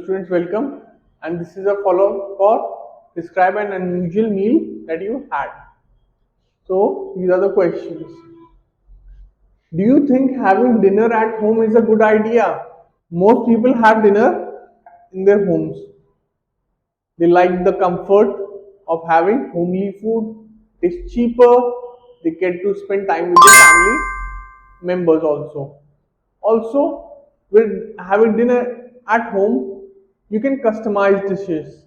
students, welcome, and this is a follow-up for describe an unusual meal that you had. So these are the questions. Do you think having dinner at home is a good idea? Most people have dinner in their homes. They like the comfort of having homely food. It's cheaper. They get to spend time with their family members also. Also, with having dinner at home, you can customize dishes.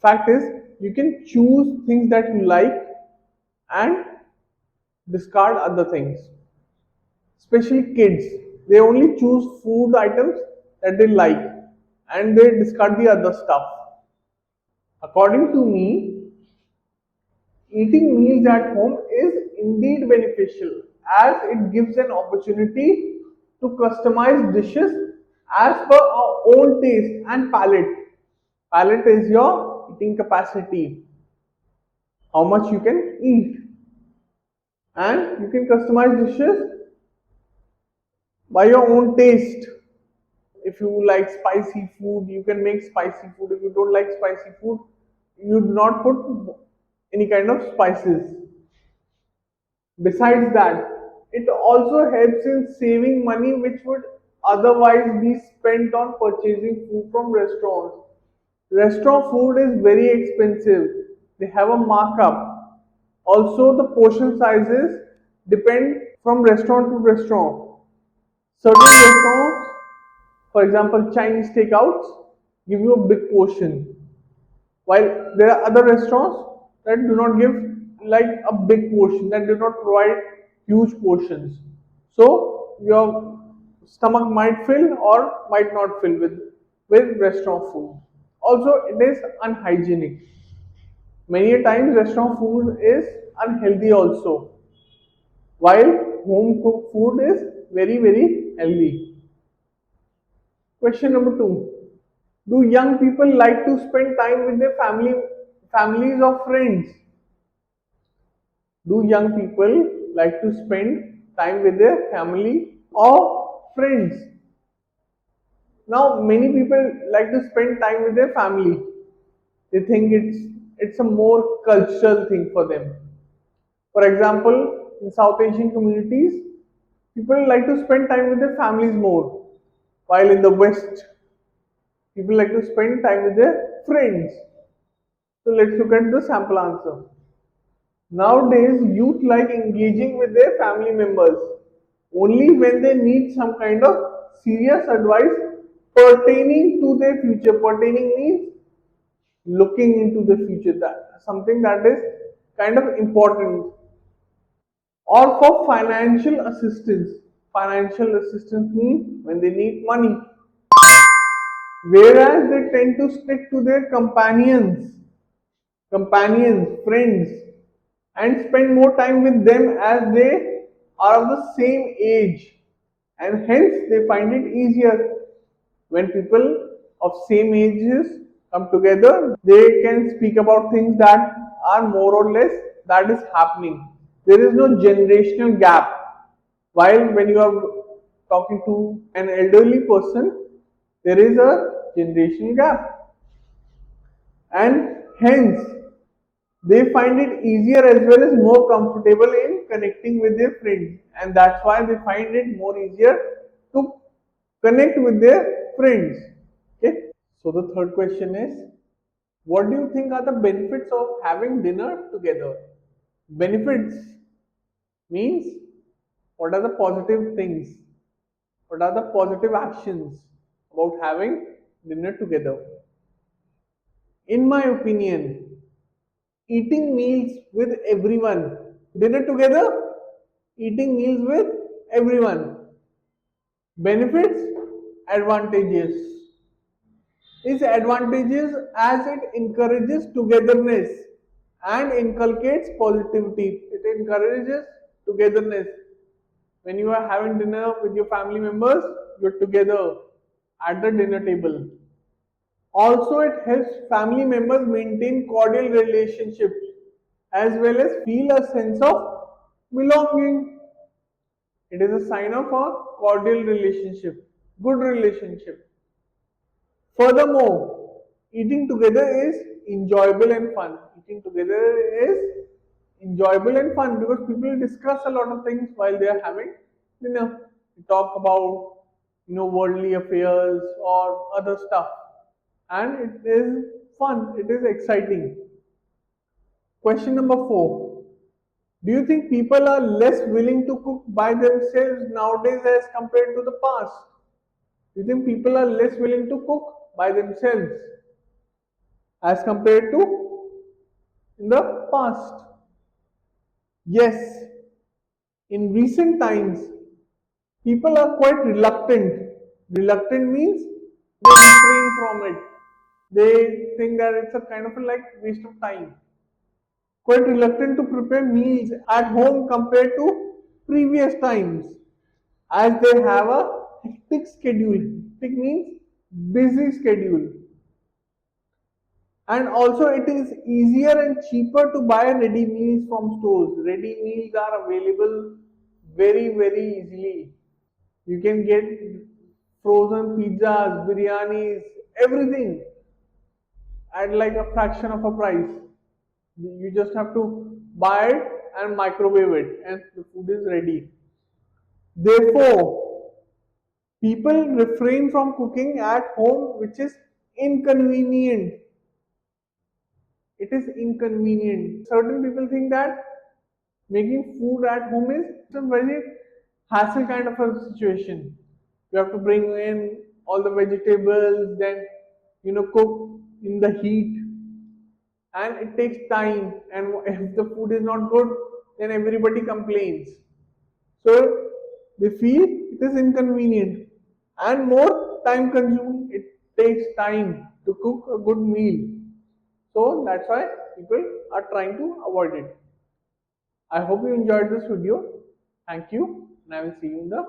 Fact is, you can choose things that you like and discard other things. Especially kids, they only choose food items that they like and they discard the other stuff. According to me, eating meals at home is indeed beneficial as it gives an opportunity to customize dishes as per our own taste and palate. Palate is your eating capacity, how much you can eat, and you can customize dishes by your own taste. If you like spicy food, you can make spicy food. If you don't like spicy food, you do not put any kind of spices. Besides that, it also helps in saving money which would otherwise be spent on purchasing food from restaurants. Restaurant food is very expensive. They have a markup. Also, the portion sizes depend from restaurant to restaurant. Certain restaurants, for example, Chinese takeouts, give you a big portion, while there are other restaurants that do not give like a big portion, that do not provide huge portions. So your stomach might fill or might not fill with restaurant food. Also, it is unhygienic. Many a times restaurant food is unhealthy also, while home cooked food is very healthy. Question number 2. Do young people like to spend time with their families or friends? Do young people like to spend time with their family or friends? Now, many people like to spend time with their family. They think it's a more cultural thing for them. For example, in South Asian communities, people like to spend time with their families more, while in the West, people like to spend time with their friends. So let's look at the sample answer. Nowadays, youth like engaging with their family members only when they need some kind of serious advice pertaining to their future. Pertaining means looking into the future, that something that is kind of important, or for financial assistance. Financial assistance means when they need money, whereas they tend to stick to their friends, and spend more time with them as they are of the same age, and hence they find it easier. When people of same ages come together, they can speak about things that are more or less that is happening. There is no generational gap. While when you are talking to an elderly person, there is a generational gap, and hence they find it easier as well as more comfortable in connecting with their friends, and that's why they find it more easier to connect with their friends. Okay, so the third question is, what do you think are the benefits of having dinner together? Benefits means what are the positive things, what are the positive actions about having dinner together. In my opinion, eating meals with everyone, dinner together, eating meals with everyone. Benefits, advantages is advantages as it encourages togetherness and inculcates positivity. It encourages togetherness. When you are having dinner with your family members, you're together at the dinner table. Also, it helps family members maintain cordial relationships as well as feel a sense of belonging. It is a sign of a cordial relationship, good relationship. Furthermore, eating together is enjoyable and fun. Eating together is enjoyable and fun because people discuss a lot of things while they are having dinner. We talk about worldly affairs or other stuff, and it is fun. It is exciting. Question number 4. Do you think people are less willing to cook by themselves nowadays as compared to the past? Do you think people are less willing to cook by themselves as compared to in the past? Yes, in recent times, people are quite reluctant. Reluctant means they refrain from it. They think that it's a kind of a waste of time. Quite reluctant to prepare meals at home compared to previous times, as they have a hectic schedule. Hectic means busy schedule. And also it is easier and cheaper to buy ready meals from stores. Ready meals are available very easily. You can get frozen pizzas, biryanis, everything at like a fraction of a price. You just have to buy it and microwave it and the food is ready. Therefore, people refrain from cooking at home, which is inconvenient. It is inconvenient. Certain people think that making food at home is a very hassle kind of a situation. You have to bring in all the vegetables, then cook in the heat, and it takes time. And if the food is not good, then everybody complains. So they feel it is inconvenient and more time consuming. It takes time to cook a good meal. So that's why people are trying to avoid it. I hope you enjoyed this video. Thank you, and I will see you in the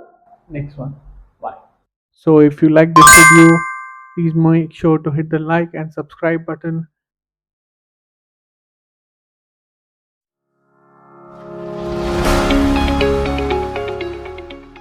next one. Bye. So if you like this video, please make sure to hit the like and subscribe button